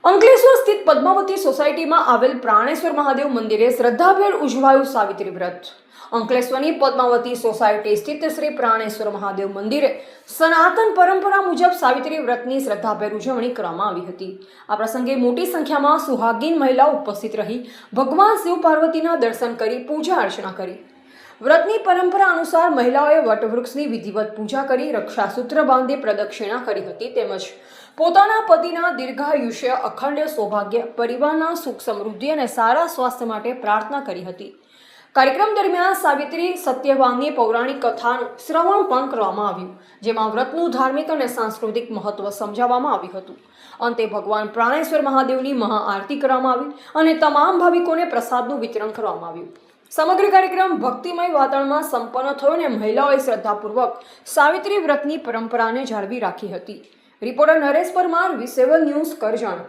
અંકલેશ્વર સ્થિત પદ્માવતી સોસાયટીમાં આવેલ પ્રાણેશ્વર મહાદેવ મંદિરે શ્રદ્ધાભેર ઉજવાયું સાવિત્રી વ્રત। અંકલેશ્વરની પદ્માવતી સોસાયટી સ્થિત શ્રી પ્રાણેશ્વર મહાદેવ મંદિરે સનાતન પરંપરા મુજબ સાવિત્રી વ્રતની શ્રદ્ધાભેર ઉજવણી કરવામાં આવી હતી। આ પ્રસંગે મોટી સંખ્યામાં સુહાગીન મહિલાઓ ઉપસ્થિત રહી ભગવાન શિવ પાર્વતીના દર્શન કરી પૂજા અર્ચના કરી। વ્રતની પરંપરા અનુસાર મહિલાઓએ વટવૃક્ષની વિધિવત પૂજા કરી રક્ષાસૂત્ર બાંધી પ્રદક્ષિણા કરી હતી તેમજ પોતાના પતિના દીર્ઘાયુષ્ય, અખંડ સૌભાગ્ય, પરિવારના સુખ સમૃદ્ધિ અને સારા સ્વાસ્થ્ય માટે પ્રાર્થના કરી હતી। કાર્યક્રમ દરમિયાન સાવિત્રી સત્યવાનની પૌરાણિક કથાનું શ્રવણ પણ કરવામાં આવ્યું, જેમાં વ્રતનું ધાર્મિક અને સાંસ્કૃતિક મહત્વ સમજાવવામાં આવ્યું હતું। અંતે ભગવાન પ્રાણેશ્વર મહાદેવની મહાઆરતી કરવામાં આવી અને તમામ ભાવિકોને પ્રસાદનું વિતરણ કરવામાં આવ્યું। સમગ્ર કાર્યક્રમ ભક્તિમય વાતાવરણમાં સંપન્ન થયો અને મહિલાઓએ શ્રદ્ધાપૂર્વક સાવિત્રી વ્રતની પરંપરાને જાળવી રાખી હતી। Reporter Naresh Parmar, V7 news, Karjan.